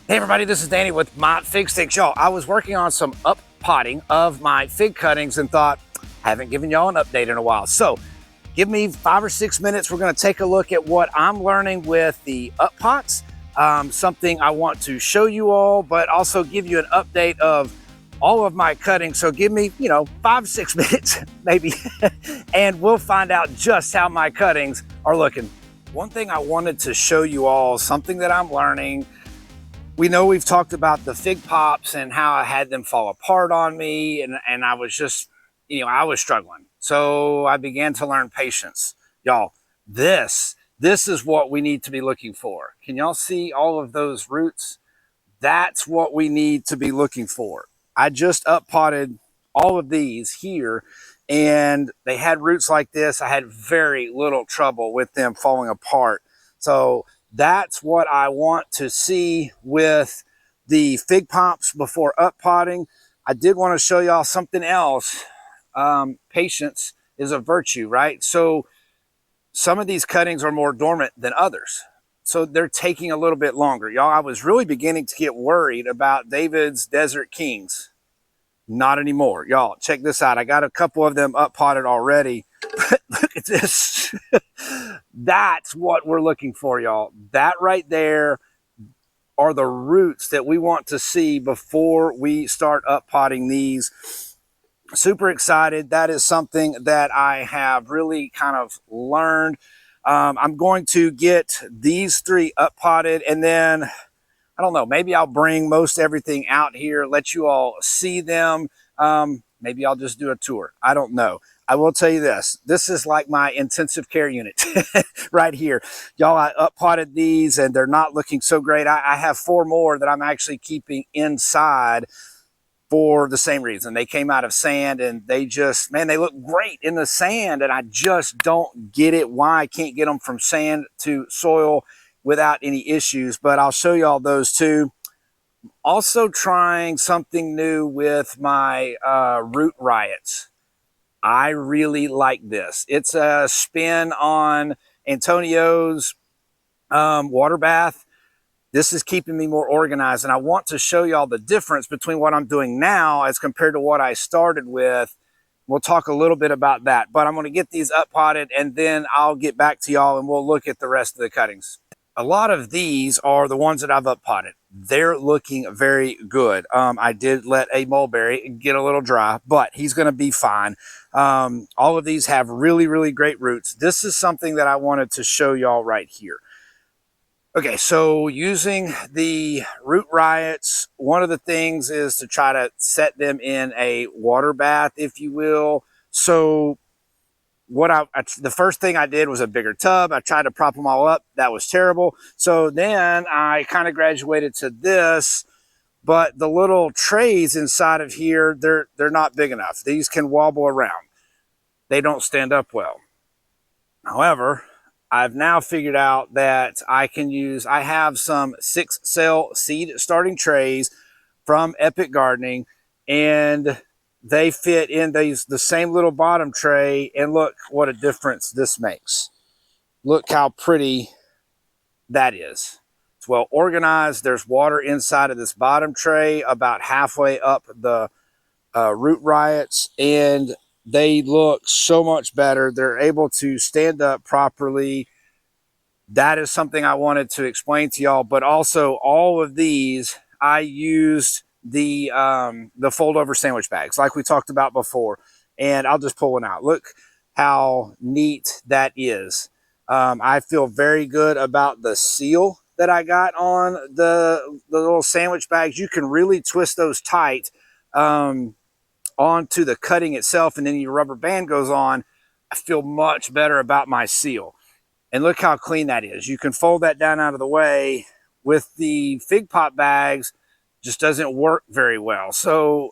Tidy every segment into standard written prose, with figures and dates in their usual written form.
Hey everybody, this is Danny with MyFigStix. Y'all, I was working on some up potting of my fig cuttings and thought, haven't given y'all an update in a while. So give me 5 or 6 minutes. We're gonna take a look at what I'm learning with the up pots, something I want to show you all, but also give you an update of all of my cuttings. So give me, 5, 6 minutes maybe, and we'll find out just how my cuttings are looking. One thing I wanted to show you all, something that I'm learning. We know we've talked about the fig pops and how I had them fall apart on me, and I was just, I was struggling. So I began to learn patience. Y'all, this is what we need to be looking for. Can y'all see all of those roots? That's what we need to be looking for. I just up potted all of these here, and they had roots like this. I had very little trouble with them falling apart. So that's what I want to see with the fig pops before up potting. I did want to show y'all something else. Patience is a virtue, right? So some of these cuttings are more dormant than others. So they're taking a little bit longer. Y'all, I was really beginning to get worried about David's DesertKings. Not anymore. Y'all, check this out. I got a couple of them up potted already. Look at this. That's what we're looking for, y'all. That right there are the roots that we want to see before we start up potting these. Super excited. That is something that I have really kind of learned. I'm going to get these 3 up potted, and then I don't know, maybe I'll bring most everything out here, let you all see them. Maybe I'll just do a tour. I don't know. I will tell you this. This is like my intensive care unit right here. Y'all, I up potted these and they're not looking so great. I have 4 more that I'm actually keeping inside for the same reason. They came out of sand and they just, man, they look great in the sand, and I just don't get it why I can't get them from sand to soil without any issues. But I'll show y'all those too. Also trying something new with my Root Riots. I really like this. It's a spin on Antonio's water bath. This is keeping me more organized, and I want to show y'all the difference between what I'm doing now as compared to what I started with. We'll talk a little bit about that, but I'm going to get these up potted, and then I'll get back to y'all and we'll look at the rest of the cuttings. A lot of these are the ones that I've up potted. They're looking very good. I did let a mulberry get a little dry, but he's going to be fine. All of these have really, really great roots. This is something that I wanted to show y'all right here. Okay, so using the Root Riots, one of the things is to try to set them in a water bath, if you will. So the first thing I did was a bigger tub. I tried to prop them all up. That was terrible. So then I kind of graduated to this, but the little trays inside of here, they're not big enough. These can wobble around. They don't stand up well. However, I've now figured out that I have some 6-cell seed starting trays from Epic Gardening, and they fit in the same little bottom tray, and look what a difference this makes. Look how pretty that is. It's well organized. There's water inside of this bottom tray about halfway up the Root Riots, and they look so much better. They're able to stand up properly. That is something I wanted to explain to y'all, but also all of these, I used the fold over sandwich bags like we talked about before, and I'll just pull one out. Look how neat that is. I feel very good about the seal that I got on the little sandwich bags. You can really twist those tight onto the cutting itself, and then your rubber band goes on. I feel much better about my seal. And look how clean that is. You can fold that down out of the way. With the fig pot bags, just doesn't work very well. So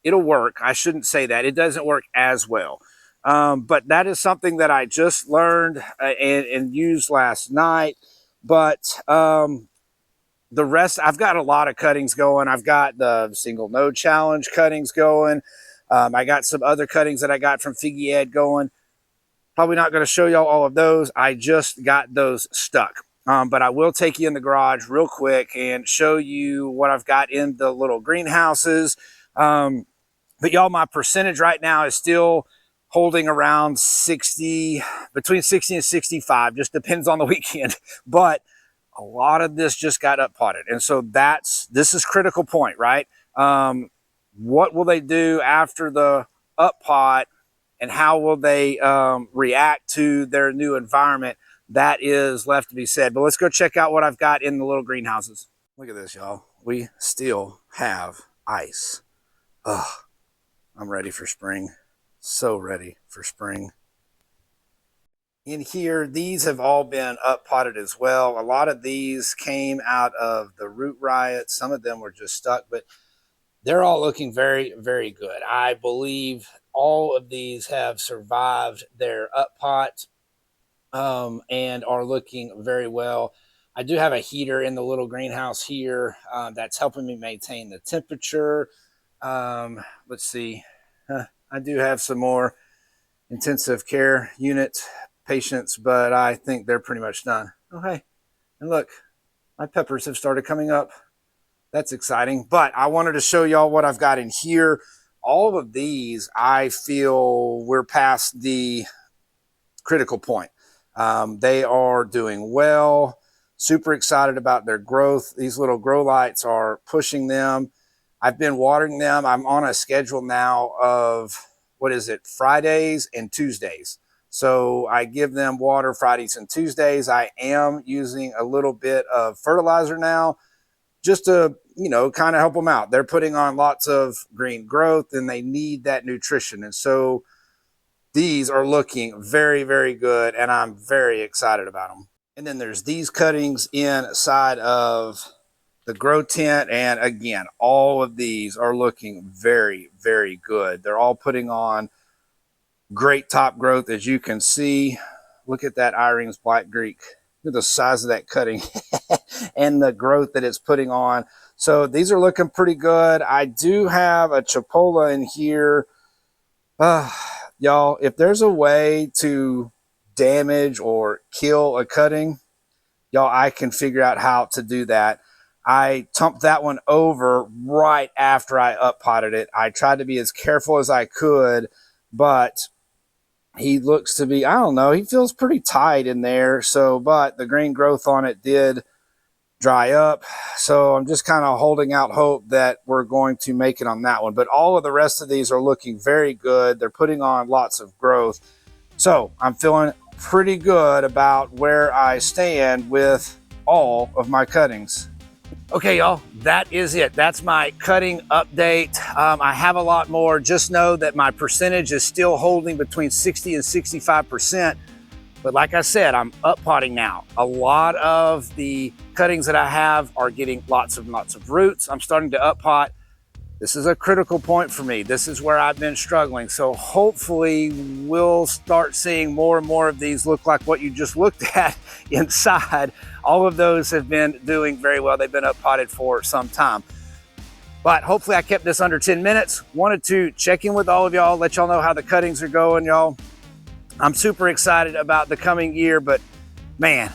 it'll work. I shouldn't say that. It doesn't work as well. But that is something that I just learned and used last night. But the rest, I've got a lot of cuttings going. I've got the single node challenge cuttings going. I got some other cuttings that I got from Figgy Ed going. Probably not going to show y'all all of those. I just got those stuck. but I will take you in the garage real quick and show you what I've got in the little greenhouses. But y'all, my percentage right now is still holding around 60, between 60 and 65, just depends on the weekend. But a lot of this just got up potted. And so this is critical point, right? What will they do after the up pot, and how will they react to their new environment? That is left to be said. But let's go check out what I've got in the little greenhouses. Look at this, y'all. We still have ice. Ugh, I'm ready for spring. So ready for spring. In here, these have all been up potted as well. A lot of these came out of the Root Riot. Some of them were just stuck, but they're all looking very, very good. I believe all of these have survived their up pot and are looking very well. I do have a heater in the little greenhouse here that's helping me maintain the temperature. Let's see. I do have some more intensive care unit patients, but I think they're pretty much done. Oh, hey, and look, my peppers have started coming up. That's exciting. But I wanted to show y'all what I've got in here. All of these, I feel we're past the critical point. They are doing well. Super excited about their growth. These little grow lights are pushing them. I've been watering them. I'm on a schedule now of, Fridays and Tuesdays. So I give them water Fridays and Tuesdays. I am using a little bit of fertilizer now just to, kind of help them out. They're putting on lots of green growth and they need that nutrition. And so these are looking very, very good, and I'm very excited about them. And then there's these cuttings inside of the grow tent. And again, all of these are looking very, very good. They're all putting on great top growth, as you can see. Look at that Irene's Black Greek. Look at the size of that cutting and the growth that it's putting on. So these are looking pretty good. I do have a Chipola in here. Y'all, if there's a way to damage or kill a cutting, y'all, I can figure out how to do that. I tumped that one over right after I up potted it. I tried to be as careful as I could, but he looks to be, I don't know, he feels pretty tight in there. So, but the green growth on it did dry up. So I'm just kind of holding out hope that we're going to make it on that one. But all of the rest of these are looking very good. They're putting on lots of growth. So I'm feeling pretty good about where I stand with all of my cuttings. Okay, y'all, that is it. That's my cutting update. I have a lot more. Just know that my percentage is still holding between 60 and 65%. But like I said, I'm up potting now. A lot of the cuttings that I have are getting lots of roots. I'm starting to up pot. This is a critical point for me. This is where I've been struggling. So hopefully we'll start seeing more and more of these look like what you just looked at inside. All of those have been doing very well. They've been up potted for some time. But hopefully I kept this under 10 minutes. Wanted to check in with all of y'all, let y'all know how the cuttings are going, y'all. I'm super excited about the coming year, but man,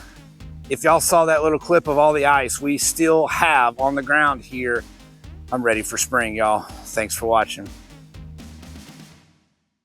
if y'all saw that little clip of all the ice we still have on the ground here, I'm ready for spring, y'all. Thanks for watching.